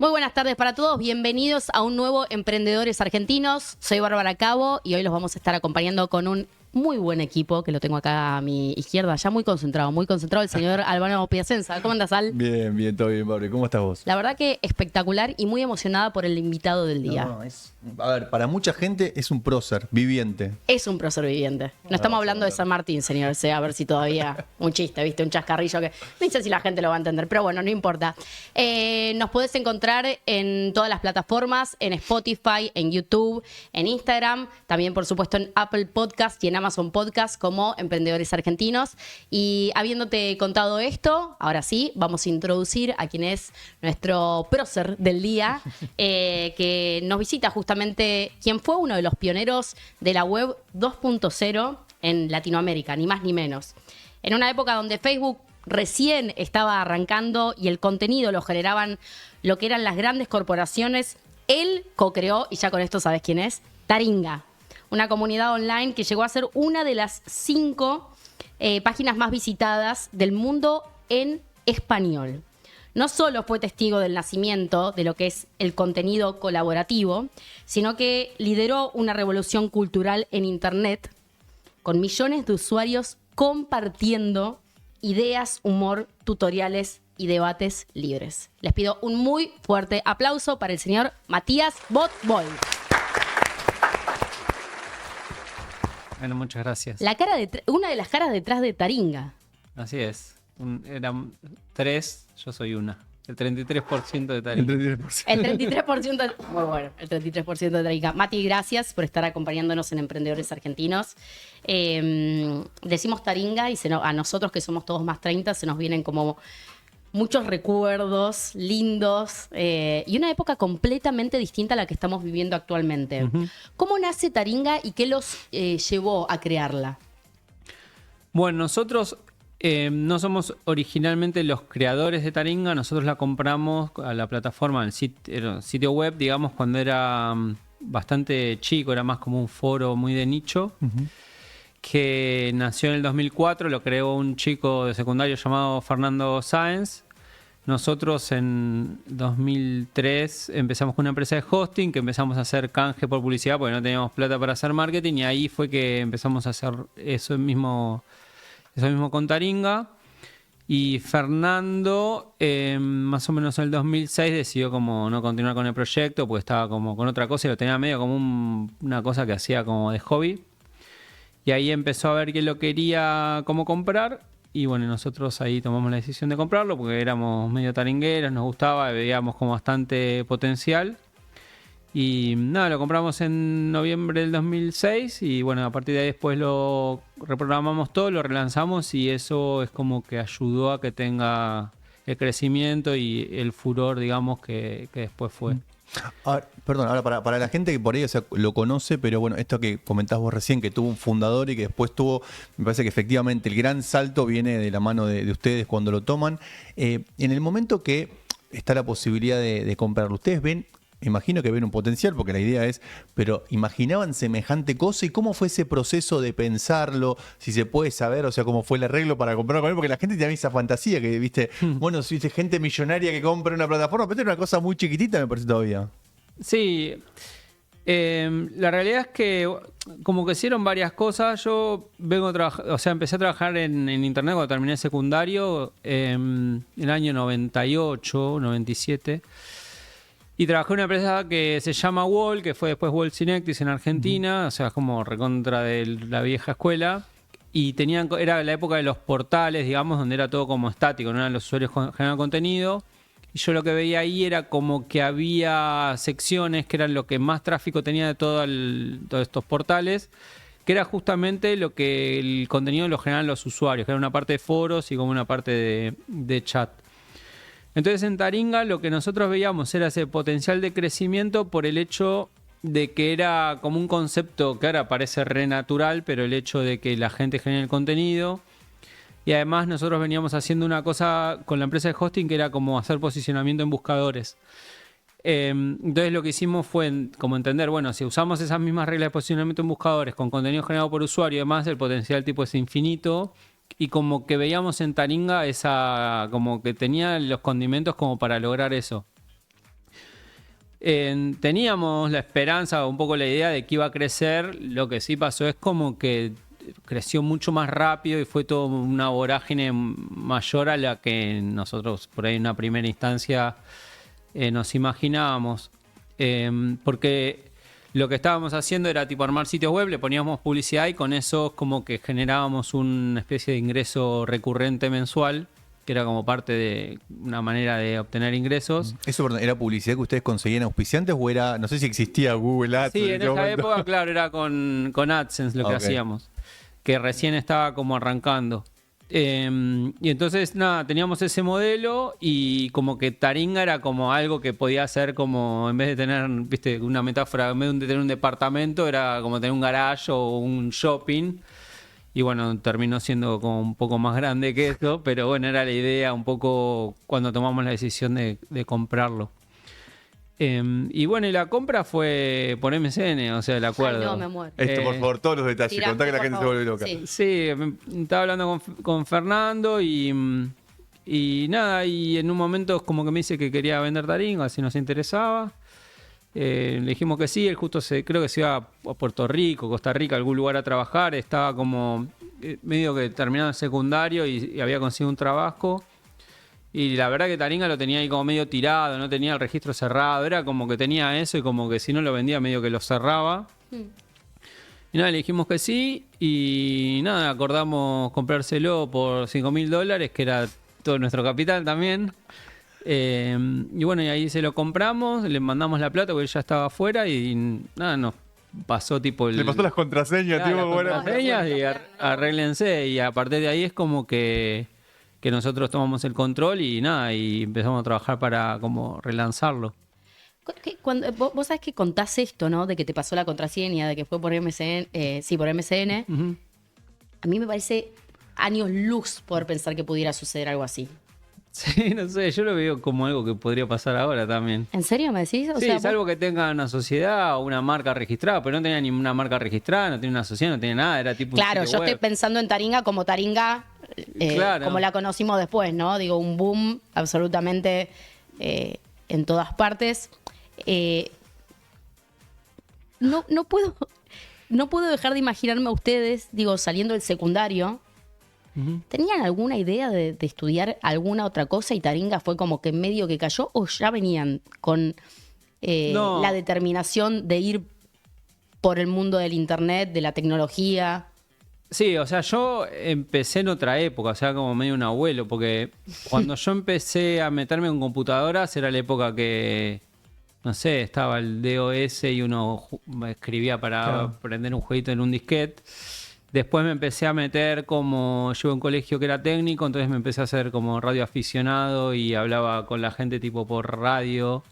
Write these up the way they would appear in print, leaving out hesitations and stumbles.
Muy buenas tardes para todos, bienvenidos a un nuevo Emprendedores Argentinos. Soy Bárbara Cabo y hoy los vamos a estar acompañando con un muy buen equipo, que lo tengo acá a mi izquierda, ya muy concentrado, el señor Albano Piacenza. ¿Cómo andás, Al? Bien, todo bien, Bárbara. ¿Cómo estás vos? La verdad que espectacular y muy emocionada por el invitado del día. A ver, para mucha gente es un prócer viviente. Es un prócer viviente. No estamos hablando de San Martín, señor. A ver si todavía un chiste, ¿viste? Un chascarrillo que no sé si la gente lo va a entender, pero bueno, no importa. Nos podés encontrar en todas las plataformas, en Spotify, en YouTube, en Instagram, también por supuesto en Apple Podcast y en Amazon Podcast como Emprendedores Argentinos. Y habiéndote contado esto, ahora sí, vamos a introducir a quien es nuestro prócer del día, que nos visita justamente quien fue uno de los pioneros de la web 2.0 en Latinoamérica, ni más ni menos. En una época donde Facebook recién estaba arrancando y el contenido lo generaban lo que eran las grandes corporaciones, él co-creó, y ya con esto sabes quién es, Taringa, una comunidad online que llegó a ser una de las 5 páginas más visitadas del mundo en español. No solo fue testigo del nacimiento de lo que es el contenido colaborativo, sino que lideró una revolución cultural en Internet con millones de usuarios compartiendo ideas, humor, tutoriales y debates libres. Les pido un muy fuerte aplauso para el señor Matías Botboy. Bueno, muchas gracias. Una de las caras detrás de Taringa. Así es. Eran 3, yo soy una. El 33% de Taringa. El 33%. El 33%, muy bueno, el 33% de Taringa. Mati, gracias por estar acompañándonos en Emprendedores Argentinos. Decimos Taringa y a nosotros que somos todos más 30 se nos vienen como muchos recuerdos lindos y una época completamente distinta a la que estamos viviendo actualmente. Uh-huh. ¿Cómo nace Taringa y qué los llevó a crearla? Bueno, nosotros no somos originalmente los creadores de Taringa. Nosotros la compramos a la plataforma, el sitio web, digamos, cuando era bastante chico, era más como un foro muy de nicho. Uh-huh. Que nació en el 2004, lo creó un chico de secundario llamado Fernando Sáenz. Nosotros en 2003 empezamos con una empresa de hosting, que empezamos a hacer canje por publicidad porque no teníamos plata para hacer marketing, y ahí fue que empezamos a hacer eso mismo con Taringa. Y Fernando, más o menos en el 2006, decidió como no continuar con el proyecto porque estaba como con otra cosa y lo tenía medio como una cosa que hacía como de hobby. Y ahí empezó a ver que lo quería como comprar. Y bueno, nosotros ahí tomamos la decisión de comprarlo porque éramos medio taringueros, nos gustaba, veíamos como bastante potencial. Y nada, lo compramos en noviembre del 2006 y bueno, a partir de ahí después lo reprogramamos todo, lo relanzamos y eso es como que ayudó a que tenga el crecimiento y el furor, digamos, que después fue. Ahora, perdón, ahora para la gente que por ahí lo conoce, pero bueno, esto que comentás vos recién, que tuvo un fundador y que después me parece que efectivamente el gran salto viene de la mano de ustedes cuando lo toman. En el momento que está la posibilidad de comprarlo, ustedes ven, imagino que ven un potencial, porque la idea es, pero ¿imaginaban semejante cosa? ¿Y cómo fue ese proceso de pensarlo? Si se puede saber, o sea, cómo fue el arreglo para comprarlo con él, porque la gente tiene esa fantasía que, viste, bueno, si viste gente millonaria que compra una plataforma, pero es una cosa muy chiquitita, me parece todavía. Sí, la realidad es que como que hicieron varias cosas. Yo empecé a trabajar en internet cuando terminé el secundario, en el año 98, 97. Y trabajé en una empresa que se llama Wall, que fue después Wall Synectis en Argentina, o sea, es como recontra de la vieja escuela. Y era la época de los portales, digamos, donde era todo como estático, no eran los usuarios generando contenido. Y yo lo que veía ahí era como que había secciones que eran lo que más tráfico tenía de todos estos portales, que era justamente lo que el contenido lo generaban los usuarios, que era una parte de foros y como una parte de chat. Entonces en Taringa lo que nosotros veíamos era ese potencial de crecimiento por el hecho de que era como un concepto que ahora parece re natural, pero el hecho de que la gente genere el contenido. Y además nosotros veníamos haciendo una cosa con la empresa de hosting que era como hacer posicionamiento en buscadores. Entonces lo que hicimos fue como entender, bueno, si usamos esas mismas reglas de posicionamiento en buscadores con contenido generado por usuario y demás, el potencial tipo es infinito. Y como que veíamos en Taringa como que tenía los condimentos como para lograr eso. Teníamos la esperanza, un poco la idea de que iba a crecer. Lo que sí pasó es como que creció mucho más rápido y fue toda una vorágine mayor a la que nosotros por ahí en una primera instancia nos imaginábamos. Porque lo que estábamos haciendo era tipo armar sitios web, le poníamos publicidad y con eso como que generábamos una especie de ingreso recurrente mensual, que era como parte de una manera de obtener ingresos. ¿Eso, perdón, era publicidad que ustedes conseguían auspiciantes o era, no sé si existía Google Ads? Sí, en ese esa momento? época, claro, era con AdSense lo que hacíamos, que recién estaba como arrancando. Y entonces, nada, teníamos ese modelo y como que Taringa era como algo que podía ser como, en vez de tener, viste, una metáfora, en vez de tener un departamento, era como tener un garage o un shopping. Y bueno, terminó siendo como un poco más grande que eso, pero bueno, era la idea un poco cuando tomamos la decisión de comprarlo. Y bueno, y la compra fue por MSN, o sea, el acuerdo. Ay, no, me muero. Esto, por favor, todos los detalles. Tirame, Contá que la por gente se favor. vuelve loca. Sí. Sí, estaba hablando con Fernando y nada, y en un momento como que me dice que quería vender Taringa, si nos interesaba. Le dijimos que sí, él justo creo que se iba a Puerto Rico, Costa Rica, algún lugar a trabajar, estaba como medio que terminando el secundario y había conseguido un trabajo. Y la verdad que Taringa lo tenía ahí como medio tirado, no tenía el registro cerrado, era como que tenía eso y como que si no lo vendía medio que lo cerraba. Y nada, le dijimos que sí y nada, acordamos comprárselo por $5.000, que era todo nuestro capital también. Y bueno, y ahí se lo compramos, le mandamos la plata porque él ya estaba afuera y nada, nos pasó tipo Le pasó las contraseñas, Claro, tipo, las bueno. contraseñas y arréglense. Y a partir de ahí es como que nosotros tomamos el control y nada, y empezamos a trabajar para como relanzarlo. Cuando, vos sabés que contás esto, ¿no? De que te pasó la contraseña, de que fue por MSN, sí, por MSN. Ujú. A mí me parece años luz poder pensar que pudiera suceder algo así. Sí, no sé, yo lo veo como algo que podría pasar ahora también. ¿En serio me decís? O Sí, sea, salvo que tenga una sociedad o una marca registrada, pero no tenía ni una marca registrada, no tenía una sociedad, no tenía nada, era tipo un claro, sitio yo web. estoy pensando en Taringa como Taringa, Claro. como la conocimos después, ¿no? Digo, un boom absolutamente en todas partes. No puedo dejar de imaginarme a ustedes, digo, saliendo del secundario. Ujú. ¿Tenían alguna idea de estudiar alguna otra cosa y Taringa fue como que medio que cayó o ya venían con No. la determinación de ir por el mundo del internet, de la tecnología? Sí, o sea, yo empecé en otra época, o sea, como medio un abuelo, porque cuando yo empecé a meterme en computadoras era la época que, no sé, estaba el DOS y uno escribía para Claro. prender un jueguito en un disquete. Después me empecé a meter como, yo iba a un colegio que era técnico, entonces me empecé a hacer como radio aficionado y hablaba con la gente tipo por radio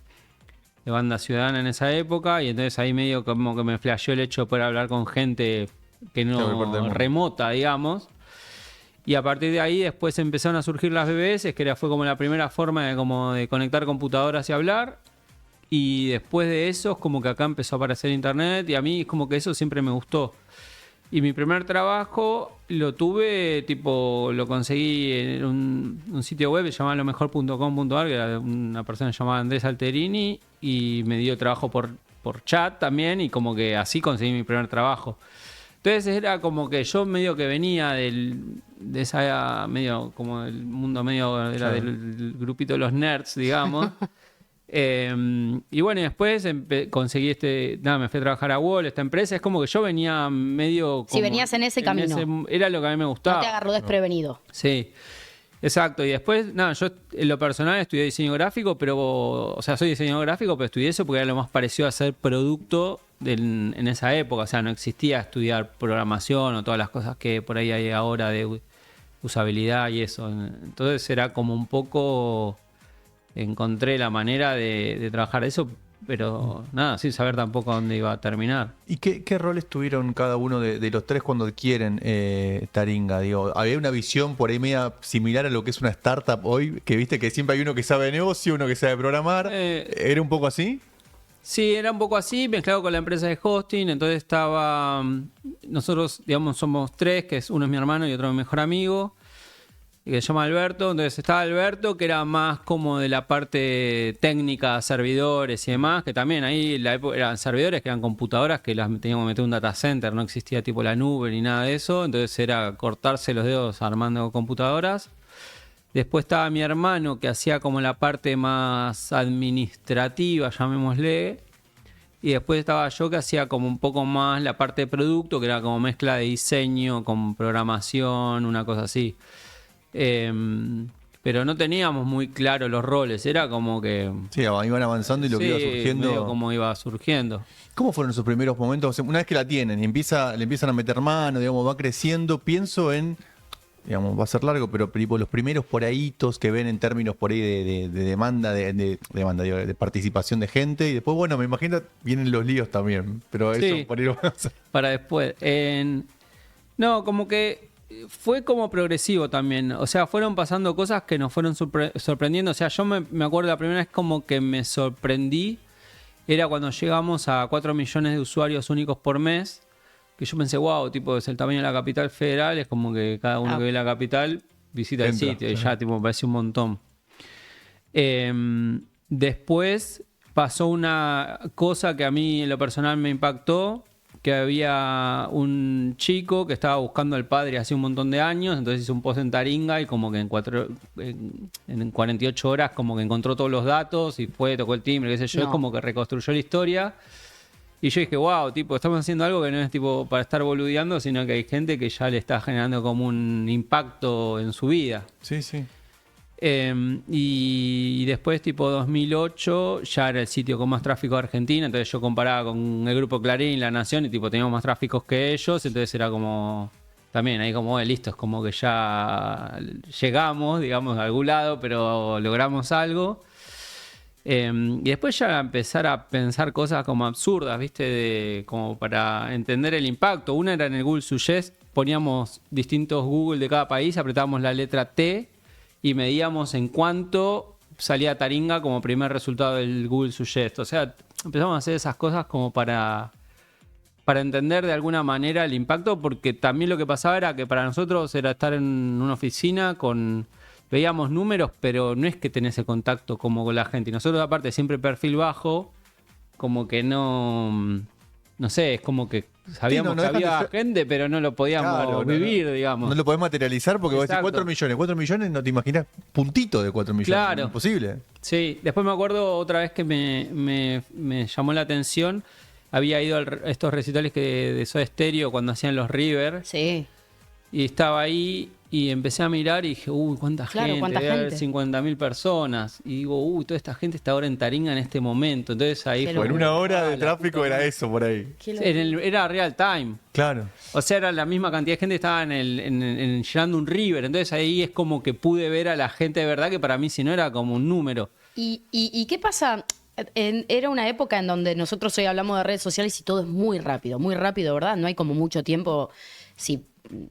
de banda ciudadana en esa época y entonces ahí medio como que me flasheó el hecho de poder hablar con gente que Claro, que parte del no mundo. remota, digamos. Y a partir de ahí después empezaron a surgir las BBS, que fue como la primera forma de conectar computadoras y hablar. Y después de eso es como que acá empezó a aparecer internet y a mí es como que eso siempre me gustó. Y mi primer trabajo lo tuve, tipo, lo conseguí en un sitio web llamado lomejor.com.ar, que era de una persona llamada Andrés Alterini, y me dio trabajo por chat también, y como que así conseguí mi primer trabajo. Entonces era como que yo medio que venía de esa, medio como el mundo medio, era Claro. del grupito de los nerds, digamos. Y bueno, y después conseguí me fui a trabajar a Wall, esta empresa. Es como que yo venía medio. Sí, venías en ese camino. Era lo que a mí me No gustaba. te agarró desprevenido. Sí, exacto. Y después, nada, yo en lo personal estudié diseño gráfico, pero, o sea, soy diseñador gráfico, pero estudié eso porque era lo más parecido a hacer producto en esa época. O sea, no existía estudiar programación o todas las cosas que por ahí hay ahora de usabilidad y eso. Entonces era como un poco. Encontré la manera de trabajar eso, pero nada, sin saber tampoco a dónde iba a terminar. ¿Y qué roles tuvieron cada uno de los tres cuando adquieren Taringa? Digo, ¿había una visión por ahí media similar a lo que es una startup hoy? Que viste que siempre hay uno que sabe de negocio, uno que sabe programar. ¿Era un poco así? Sí, era un poco así, mezclado con la empresa de hosting. Entonces nosotros, digamos, somos tres, uno es mi hermano y otro mi mejor amigo. que se llama Alberto. Entonces estaba Alberto, que era más como de la parte técnica, servidores y demás, que también ahí en la época eran servidores que eran computadoras que las teníamos que meter en un data center, no existía tipo la nube ni nada de eso, entonces era cortarse los dedos armando computadoras. Después estaba mi hermano, que hacía como la parte más administrativa, llamémosle. Y después estaba yo, que hacía como un poco más la parte de producto, que era como mezcla de diseño con programación, una cosa así. Pero no teníamos muy claro los roles, era como que... Sí, iban avanzando y lo que iba surgiendo... medio como iba surgiendo. ¿Cómo fueron esos primeros momentos? O sea, una vez que la tienen y le empiezan a meter mano, digamos, va creciendo, pienso en... Digamos, va a ser largo, pero tipo, los primeros por ahitos que ven en términos por ahí de demanda, de participación de gente. Y después, bueno, me imagino vienen los líos también. Pero eso Sí, por ahí lo vamos a... para después. No, como que fue como progresivo también. O sea, fueron pasando cosas que nos fueron sorprendiendo. O sea, yo me acuerdo la primera vez como que me sorprendí. Era cuando llegamos a 4 millones de usuarios únicos por mes. Que yo pensé, wow, tipo, es el tamaño de la capital federal, es como que cada uno que ve la capital visita el sitio, y ya, tipo, me parece un montón. Después pasó una cosa que a mí en lo personal me impactó, que había un chico que estaba buscando al padre hace un montón de años, entonces hizo un post en Taringa y como que en 48 horas como que encontró todos los datos y fue, tocó el timbre, qué sé yo, es como que reconstruyó la historia. Y yo dije, wow, tipo, estamos haciendo algo que no es tipo para estar boludeando, sino que hay gente que ya le está generando como un impacto en su vida. Sí, sí. Y después, tipo 2008, ya era el sitio con más tráfico de Argentina, entonces yo comparaba con el Grupo Clarín, La Nación, y tipo teníamos más tráficos que ellos, entonces era como... También ahí como, listo, es como que ya llegamos, digamos, a algún lado, pero logramos algo. Y después ya empezar a pensar cosas como absurdas, ¿viste? Como para entender el impacto. Una era en el Google Suggest, poníamos distintos Google de cada país, apretábamos la letra T y medíamos en cuánto salía Taringa como primer resultado del Google Suggest. O sea, empezamos a hacer esas cosas como para entender de alguna manera el impacto, porque también lo que pasaba era que para nosotros era estar en una oficina veíamos números, pero no es que tenés el contacto como con la gente. Y nosotros, aparte, siempre perfil bajo, como que no sé, es como que sabíamos que había gente, pero no lo podíamos vivir, digamos. No lo podés materializar porque vos decís 4 millones. 4 millones no te imaginás puntito de 4 millones. Claro. Es imposible. Sí, después me acuerdo otra vez que me llamó la atención. Había ido a estos recitales de Soda Stereo cuando hacían los River. Sí. Y estaba ahí y empecé a mirar y dije, ¿cuánta gente? Debe haber 50.000 personas. Y digo, toda esta gente está ahora en Taringa en este momento. Entonces ahí fue. En una hora de tráfico era eso por ahí. Era real time. Claro. O sea, era la misma cantidad de gente que estaba llenando un River. Entonces ahí es como que pude ver a la gente de verdad, que para mí si no era como un número. ¿Y qué pasa? Era una época en donde nosotros hoy hablamos de redes sociales y todo es muy rápido, ¿verdad? No hay como mucho tiempo, si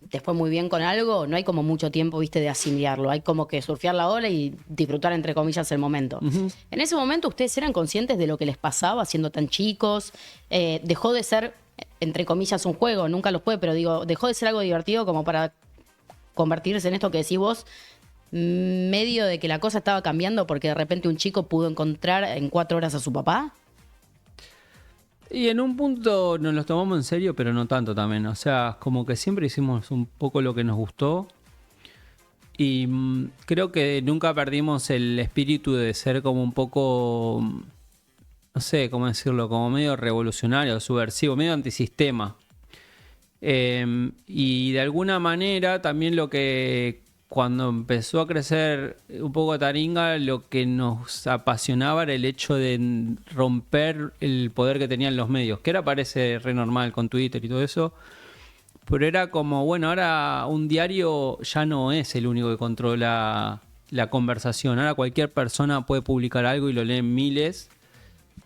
te fue muy bien con algo, no hay como mucho tiempo, viste, de asimilarlo. Hay como que surfear la ola y disfrutar, entre comillas, el momento. Uh-huh. En ese momento, ¿ustedes eran conscientes de lo que les pasaba siendo tan chicos? Dejó de ser, entre comillas, un juego, nunca lo fue, pero digo, dejó de ser algo divertido como para convertirse en esto que decís vos, medio de que la cosa estaba cambiando porque de repente un chico pudo encontrar en 4 horas a su papá. Y en un punto nos los tomamos en serio, pero no tanto también. O sea, como que siempre hicimos un poco lo que nos gustó. Y creo que nunca perdimos el espíritu de ser como un poco, no sé cómo decirlo, como medio revolucionario, subversivo, medio antisistema. Y de alguna manera también lo que... Cuando empezó a crecer un poco Taringa, lo que nos apasionaba era el hecho de romper el poder que tenían los medios, que ahora parece re normal con Twitter y todo eso, pero era como, bueno, ahora un diario ya no es el único que controla la conversación, ahora cualquier persona puede publicar algo y lo leen miles,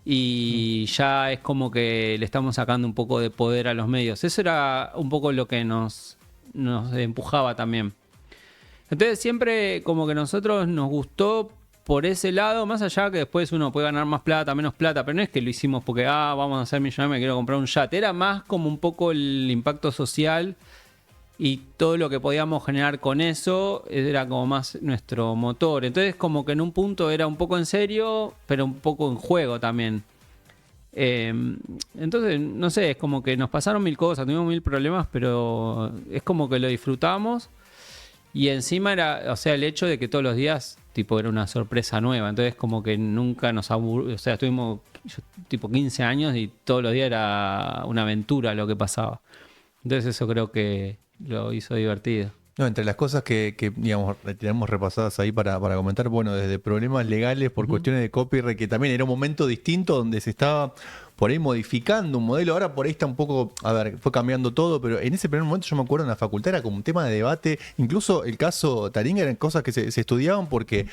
y ya es como que le estamos sacando un poco de poder a los medios. Eso era un poco lo que nos empujaba también. Entonces siempre como que nosotros nos gustó por ese lado, más allá que después uno puede ganar más plata, menos plata, pero no es que lo hicimos porque vamos a ser millonarios, me quiero comprar un yate. Era más como un poco el impacto social y todo lo que podíamos generar con eso era como más nuestro motor. Entonces como que en un punto era un poco en serio, pero un poco en juego también. Entonces, no sé, es como que nos pasaron mil cosas, tuvimos mil problemas, pero es como que lo disfrutamos. Y encima era, o sea, el hecho de que todos los días, tipo, era una sorpresa nueva. Entonces, como que nunca nos aburrimos. O sea, estuvimos, tipo, 15 años y todos los días era una aventura lo que pasaba. Entonces, eso creo que lo hizo divertido. No, entre las cosas que digamos, tenemos repasadas ahí para comentar, bueno, desde problemas legales por cuestiones de copyright, que también era un momento distinto donde se estaba por ahí modificando un modelo. Ahora por ahí está un poco, a ver, fue cambiando todo, pero en ese primer momento yo me acuerdo en la facultad era como un tema de debate. Incluso el caso Taringa eran cosas que se estudiaban porque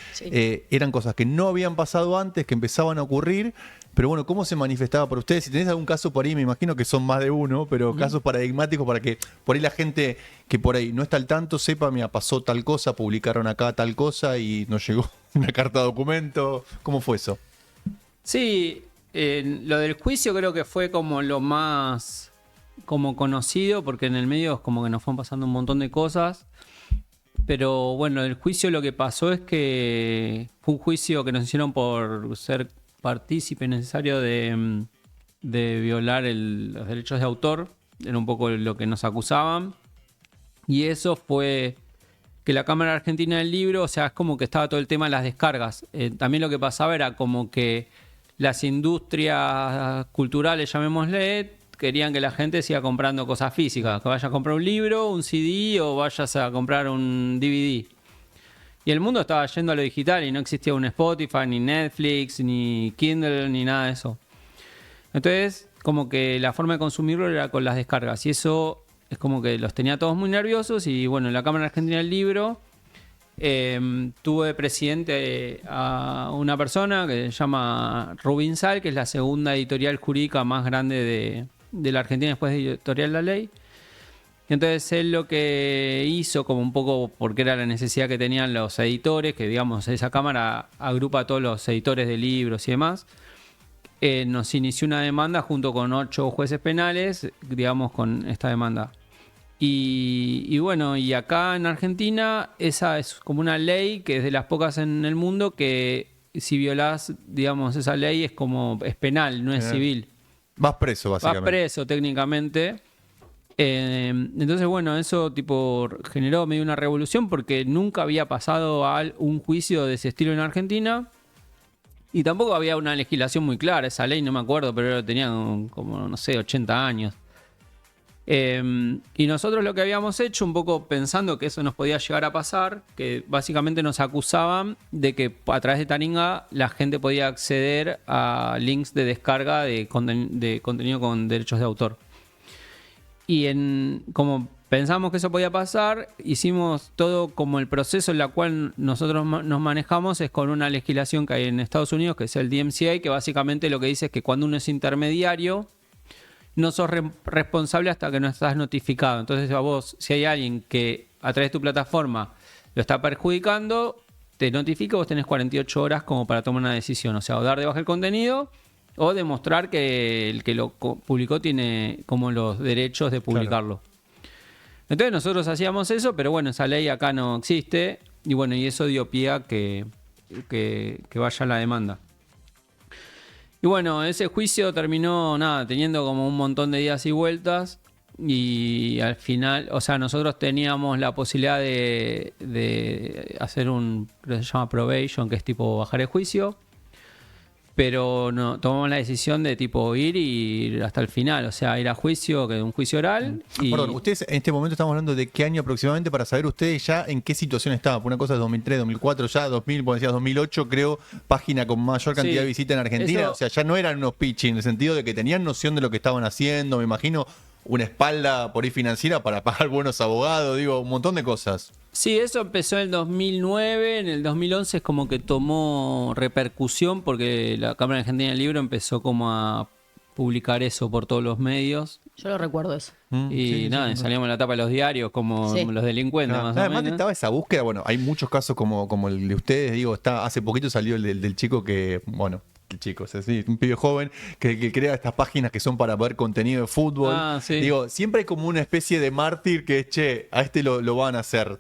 eran cosas que no habían pasado antes, que empezaban a ocurrir. Pero bueno, ¿cómo se manifestaba para ustedes? Si tenés algún caso por ahí, me imagino que son más de uno, pero casos paradigmáticos para que por ahí la gente que por ahí no está al tanto sepa, mira, pasó tal cosa, publicaron acá tal cosa y nos llegó una carta de documento. ¿Cómo fue eso? Sí, lo del juicio creo que fue como lo más como conocido, porque en el medio es como que nos fueron pasando un montón de cosas. Pero bueno, el juicio lo que pasó es que fue un juicio que nos hicieron por ser partícipe necesario de violar los derechos de autor. Era un poco lo que nos acusaban. Y eso fue que la Cámara Argentina del Libro, o sea, es como que estaba todo el tema de las descargas. También lo que pasaba era como que las industrias culturales, llamémosle, querían que la gente siga comprando cosas físicas, que vaya a comprar un libro, un CD o vayas a comprar un DVD. Y el mundo estaba yendo a lo digital y no existía un Spotify, ni Netflix, ni Kindle, ni nada de eso. Entonces, como que la forma de consumirlo era con las descargas. Y eso es como que los tenía todos muy nerviosos. Y bueno, en la Cámara Argentina del Libro tuve de presidente a una persona que se llama Rubin Sal, que es la segunda editorial jurídica más grande de la Argentina después de Editorial La Ley. Entonces él lo que hizo, como un poco porque era la necesidad que tenían los editores, que digamos esa cámara agrupa a todos los editores de libros y demás, nos inició una demanda junto con 8 jueces penales, digamos, con esta demanda. Y bueno, y acá en Argentina esa es como una ley que es de las pocas en el mundo que si violás, digamos, esa ley es penal, no es civil. Vas preso, básicamente. Vas preso técnicamente. Entonces, bueno, eso tipo generó medio una revolución porque nunca había pasado un juicio de ese estilo en Argentina y tampoco había una legislación muy clara. Esa ley no me acuerdo, pero tenía como, no sé, 80 años. Y nosotros lo que habíamos hecho, un poco pensando que eso nos podía llegar a pasar, que básicamente nos acusaban de que a través de Taringa la gente podía acceder a links de descarga de contenido con derechos de autor. Y como pensamos que eso podía pasar, hicimos todo como el proceso en el cual nosotros nos manejamos es con una legislación que hay en Estados Unidos, que es el DMCA, que básicamente lo que dice es que cuando uno es intermediario, no sos responsable hasta que no estás notificado. Entonces a vos, si hay alguien que a través de tu plataforma lo está perjudicando, te notifica, vos tenés 48 horas como para tomar una decisión. O sea, o dar de baja el contenido o demostrar que el que lo publicó tiene como los derechos de publicarlo. Claro. Entonces nosotros hacíamos eso, pero bueno, esa ley acá no existe. Y bueno, y eso dio pie a que vaya la demanda. Y bueno, ese juicio terminó, teniendo como un montón de idas y vueltas. Y al final, o sea, nosotros teníamos la posibilidad de hacer un, que se llama probation, que es tipo bajar el juicio. Pero no, tomamos la decisión de tipo ir hasta el final, o sea, ir a juicio, que es un juicio oral. Y... Perdón, ustedes en este momento estamos hablando de qué año aproximadamente para saber ustedes ya en qué situación estaban. Por una cosa es 2003, 2004, ya 2000, como decías, 2008, creo, página con mayor cantidad de visitas en Argentina. Eso... O sea, ya no eran unos pitching, en el sentido de que tenían noción de lo que estaban haciendo, me imagino, una espalda por ahí financiera para pagar buenos abogados, digo, un montón de cosas. Sí, eso empezó en el 2009, en el 2011 es como que tomó repercusión porque la Cámara Argentina del Libro empezó como a publicar eso por todos los medios. Yo lo recuerdo eso. Y salíamos en la tapa de los diarios como los delincuentes más o menos. Además estaba esa búsqueda, bueno, hay muchos casos como el de ustedes, digo, hace poquito salió el del chico que, bueno, chicos, es decir, un pibe joven que crea estas páginas que son para ver contenido de fútbol. Sí. Digo, siempre hay como una especie de mártir que es, che, a este lo van a hacer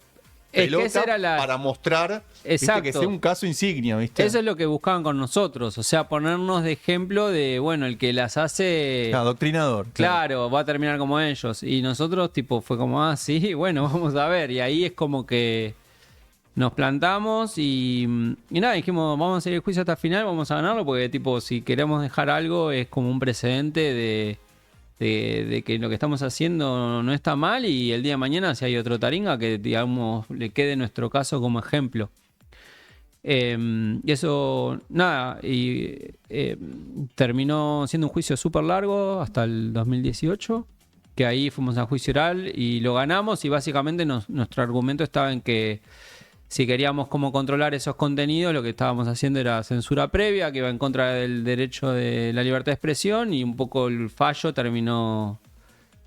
pelota esa era para mostrar, Exacto. ¿viste? Que sea un caso insignia, ¿viste? Eso es lo que buscaban con nosotros, o sea, ponernos de ejemplo de, bueno, el que las hace... Adoctrinador. Claro, va a terminar como ellos. Y nosotros, tipo, fue como, sí, bueno, vamos a ver. Y ahí es como que nos plantamos y nada, dijimos, vamos a seguir el juicio hasta el final, vamos a ganarlo, porque, tipo, si queremos dejar algo, es como un precedente de que lo que estamos haciendo no está mal y el día de mañana, si hay otro Taringa, que, digamos, le quede nuestro caso como ejemplo. Y eso, nada, y terminó siendo un juicio súper largo hasta el 2018, que ahí fuimos a juicio oral y lo ganamos y básicamente nuestro argumento estaba en que si queríamos como controlar esos contenidos, lo que estábamos haciendo era censura previa, que iba en contra del derecho de la libertad de expresión y un poco el fallo terminó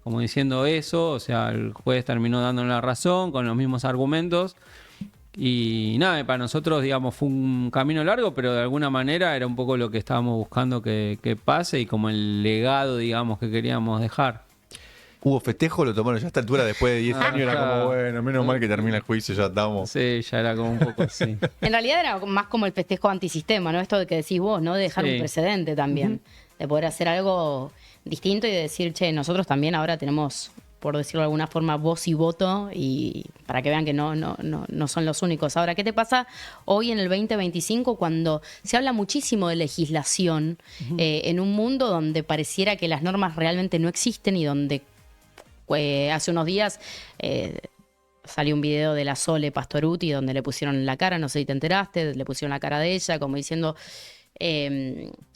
como diciendo eso, o sea, el juez terminó dándonos la razón con los mismos argumentos. Y nada, para nosotros, digamos, fue un camino largo, pero de alguna manera era un poco lo que estábamos buscando que pase y como el legado, digamos, que queríamos dejar. ¿Hubo festejo? ¿Lo tomaron ya a esta altura después de 10 años? Era claro. como, bueno, menos mal que termina el juicio, ya estamos. Sí, ya era como un poco así. En realidad era más como el festejo antisistema, ¿no? Esto de que decís vos, ¿no? De dejar Sí. un precedente también. De poder hacer algo distinto y de decir, che, nosotros también ahora tenemos, por decirlo de alguna forma, voz y voto, y para que vean que no son los únicos. Ahora, ¿qué te pasa hoy en el 2025 cuando se habla muchísimo de legislación en un mundo donde pareciera que las normas realmente no existen y donde hace unos días salió un video de la Sole Pastoruti donde le pusieron la cara, no sé si te enteraste, le pusieron la cara de ella como diciendo...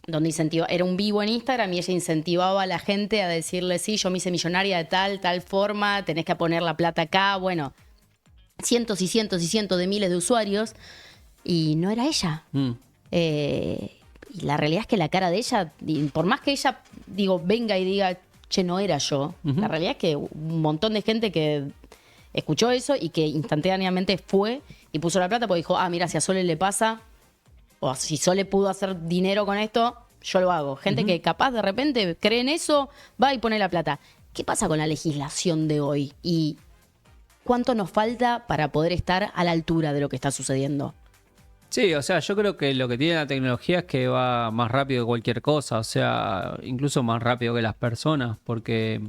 donde era un vivo en Instagram y ella incentivaba a la gente a decirle, sí, yo me hice millonaria de tal forma, tenés que poner la plata acá, bueno, cientos y cientos y cientos de miles de usuarios y no era ella. Y la realidad es que la cara de ella, por más que ella, venga y diga, che, no era yo, la realidad es que un montón de gente que escuchó eso y que instantáneamente fue y puso la plata porque dijo, mira, si a Sole le pasa... o si Sole pudo hacer dinero con esto, yo lo hago. Gente que capaz de repente cree en eso, va y pone la plata. ¿Qué pasa con la legislación de hoy? ¿Y cuánto nos falta para poder estar a la altura de lo que está sucediendo? Sí, o sea, yo creo que lo que tiene la tecnología es que va más rápido que cualquier cosa, o sea, incluso más rápido que las personas, porque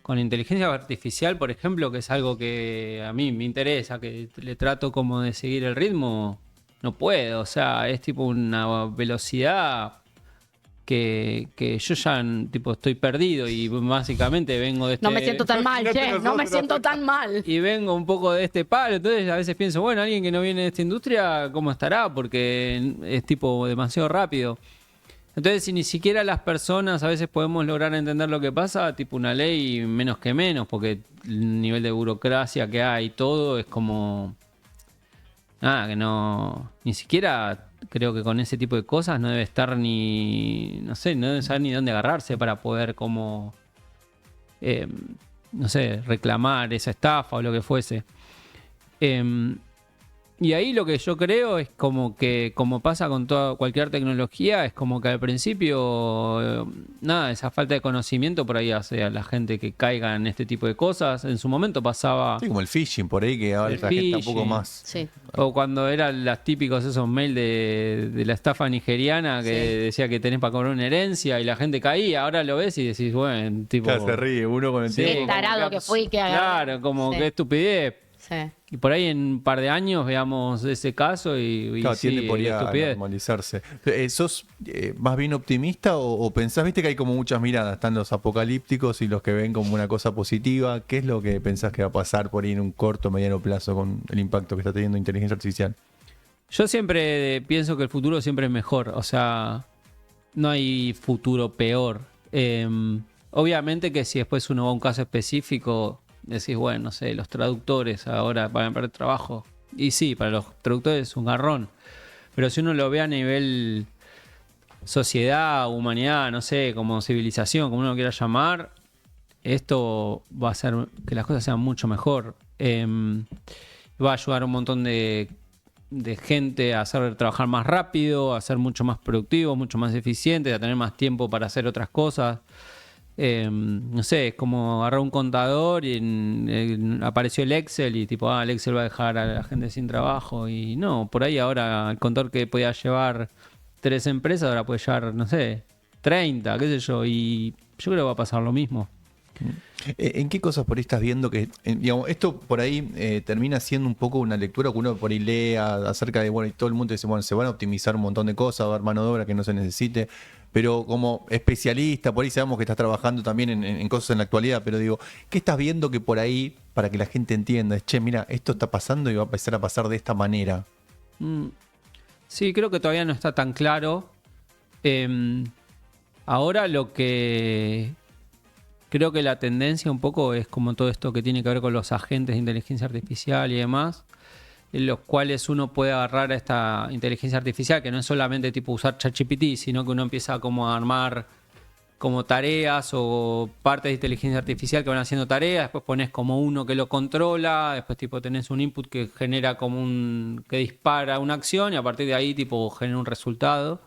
con la inteligencia artificial, por ejemplo, que es algo que a mí me interesa, que le trato como de seguir el ritmo... No puedo, o sea, es tipo una velocidad que yo ya tipo estoy perdido y básicamente vengo de este... No me siento tan mal, che, no me siento tan mal. Y vengo un poco de este palo, entonces a veces pienso, bueno, alguien que no viene de esta industria, ¿cómo estará? Porque es tipo demasiado rápido. Entonces, si ni siquiera las personas a veces podemos lograr entender lo que pasa, tipo una ley menos que menos, porque el nivel de burocracia que hay y todo es como... Nada, que no... Ni siquiera creo que con ese tipo de cosas no debe estar ni... No sé, no debe saber ni dónde agarrarse para poder como... no sé, reclamar esa estafa o lo que fuese. Y ahí lo que yo creo es como que, como pasa con toda cualquier tecnología, es como que al principio, nada, esa falta de conocimiento por ahí hace a la gente que caiga en este tipo de cosas. En su momento pasaba... Sí, como el phishing por ahí, que ahora El la gente está un poco phishing. más. Sí. O cuando eran los típicos esos mails de la estafa nigeriana que decía que tenés para cobrar una herencia y la gente caía. Ahora lo ves y decís, bueno, tipo... Claro, se ríe uno con el Sí, tiempo. Qué tarado que fui, que agarré. Claro, como Sí. que estupidez. Sí. Y por ahí en un par de años veamos ese caso y Claro, sí, tiende por ahí a estupidez. normalizarse. ¿Sos más bien optimista o pensás, viste que hay como muchas miradas? Están los apocalípticos y los que ven como una cosa positiva. ¿Qué es lo que pensás que va a pasar por ahí en un corto o mediano plazo con el impacto que está teniendo inteligencia artificial? Yo siempre pienso que el futuro siempre es mejor. O sea, no hay futuro peor. Obviamente que si después uno va a un caso específico, decís, bueno, no sé, los traductores ahora van a perder trabajo. Y sí, para los traductores es un garrón. Pero si uno lo ve a nivel sociedad, humanidad, no sé, como civilización, como uno lo quiera llamar, esto va a hacer que las cosas sean mucho mejor. Va a ayudar a un montón de de gente a hacer trabajar más rápido, a ser mucho más productivo, mucho más eficiente, a tener más tiempo para hacer otras cosas. No sé, es como agarrar un contador y apareció el Excel y tipo, el Excel va a dejar a la gente sin trabajo. Y no, por ahí ahora el contador que podía llevar 3 empresas, ahora puede llevar, no sé, 30, qué sé yo. Y yo creo que va a pasar lo mismo. ¿En qué cosas por ahí estás viendo que, digamos, esto por ahí termina siendo un poco una lectura que uno por ahí lee acerca de, bueno, y todo el mundo dice, bueno, se van a optimizar un montón de cosas, va a haber mano de obra que no se necesite, pero como especialista, por ahí sabemos que estás trabajando también en cosas en la actualidad, pero digo, ¿qué estás viendo que por ahí, para que la gente entienda, es, che, mira, esto está pasando y va a empezar a pasar de esta manera? Sí, creo que todavía no está tan claro. Ahora lo que creo que la tendencia un poco es como todo esto que tiene que ver con los agentes de inteligencia artificial y demás, en los cuales uno puede agarrar a esta inteligencia artificial, que no es solamente tipo usar ChatGPT, sino que uno empieza como a armar como tareas o partes de inteligencia artificial que van haciendo tareas, después pones como uno que lo controla, después tipo tenés un input que genera como que dispara una acción y a partir de ahí tipo genera un resultado.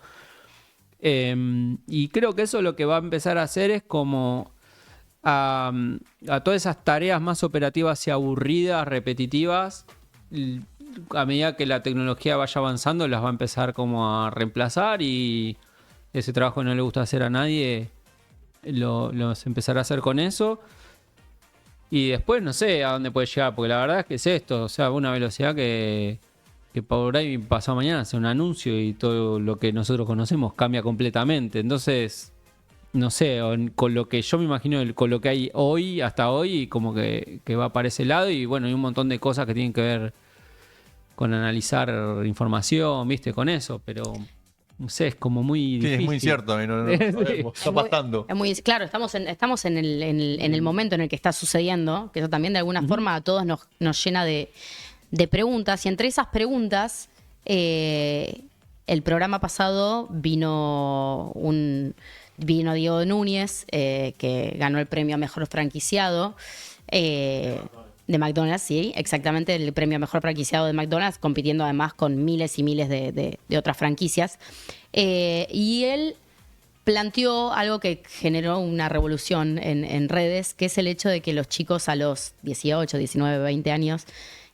Y creo que eso lo que va a empezar a hacer es como a todas esas tareas más operativas y aburridas, repetitivas, a medida que la tecnología vaya avanzando, las va a empezar como a reemplazar y ese trabajo que no le gusta hacer a nadie, los empezará a hacer con eso. Y después no sé a dónde puede llegar, porque la verdad es que es esto, o sea, una velocidad que por ahí pasado mañana hace un anuncio y todo lo que nosotros conocemos cambia completamente. Entonces, no sé, con lo que yo me imagino, con lo que hay hoy, hasta hoy, como que va para ese lado y bueno, hay un montón de cosas que tienen que ver con analizar información, viste, con eso, pero no sé, es como muy difícil. Sí, es muy incierto, no sabemos, está pasando. Claro, estamos en el momento en el que está sucediendo, que eso también de alguna forma a todos nos llena de preguntas, y entre esas preguntas, el programa pasado vino Diego Núñez, que ganó el premio a Mejor Franquiciado de McDonald's, sí, exactamente, el premio a Mejor Franquiciado de McDonald's, compitiendo además con miles y miles de otras franquicias. Y él planteó algo que generó una revolución en redes, que es el hecho de que los chicos a los 18, 19, 20 años,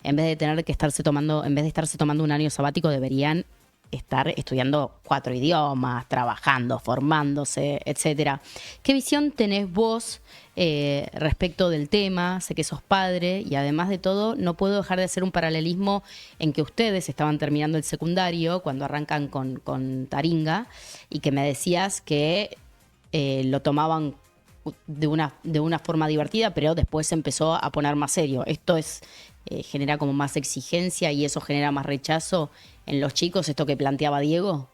en vez de estarse tomando un año sabático, deberían estar estudiando 4 idiomas, trabajando, formándose, etcétera. ¿Qué visión tenés vos respecto del tema? Sé que sos padre y además de todo no puedo dejar de hacer un paralelismo en que ustedes estaban terminando el secundario cuando arrancan con Taringa y que me decías que lo tomaban de una forma divertida, pero después se empezó a poner más serio. Esto genera como más exigencia y eso genera más rechazo en los chicos, esto que planteaba Diego.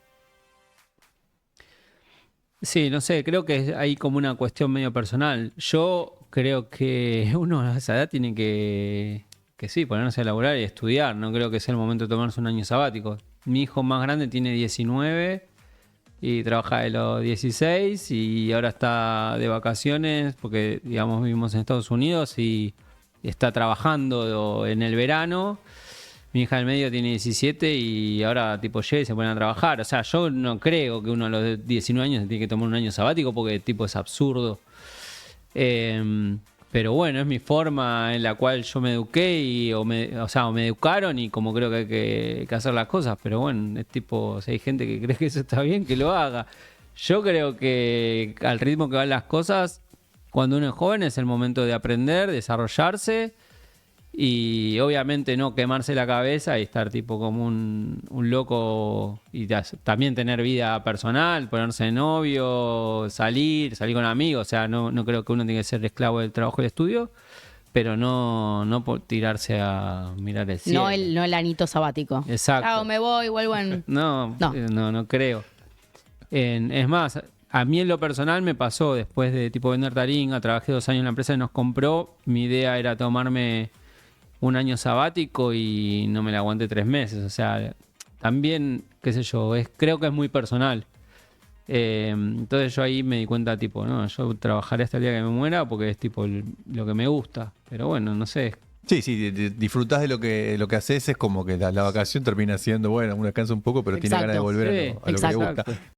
Sí, no sé, creo que hay como una cuestión medio personal. Yo creo que uno a esa edad tiene que sí, ponerse a laburar y estudiar. No creo que sea el momento de tomarse un año sabático. Mi hijo más grande tiene 19 y trabaja de los 16 y ahora está de vacaciones porque, digamos, vivimos en Estados Unidos y está trabajando en el verano. Mi hija del medio tiene 17 y ahora tipo llega y se ponen a trabajar. O sea, yo no creo que uno a los 19 años se tiene que tomar un año sabático porque tipo es absurdo. Pero bueno, es mi forma en la cual yo me eduqué o me educaron y como creo que hay que hacer las cosas. Pero bueno, es tipo, si hay gente que cree que eso está bien, que lo haga. Yo creo que al ritmo que van las cosas, cuando uno es joven es el momento de aprender, desarrollarse y obviamente no quemarse la cabeza y estar tipo como un loco y también tener vida personal, ponerse de novio, salir con amigos. O sea, no creo que uno tenga que ser esclavo del trabajo y del estudio, pero no por tirarse a mirar el cielo. No el anito sabático. Exacto. Claro, me voy, vuelvo en... No creo. Es más, a mí en lo personal me pasó después de tipo vender Taringa, trabajé 2 años en la empresa que nos compró. Mi idea era tomarme un año sabático y no me la aguanté 3 meses. O sea, también, qué sé yo, creo que es muy personal. Entonces yo ahí me di cuenta, tipo, no, yo trabajaré hasta el día que me muera porque es tipo lo que me gusta. Pero bueno, no sé, Sí, sí, disfrutás de lo que haces, es como que la vacación termina siendo, bueno, uno descansa un poco, pero tiene Exacto. ganas de volver Sí, a lo que le exacto. gusta.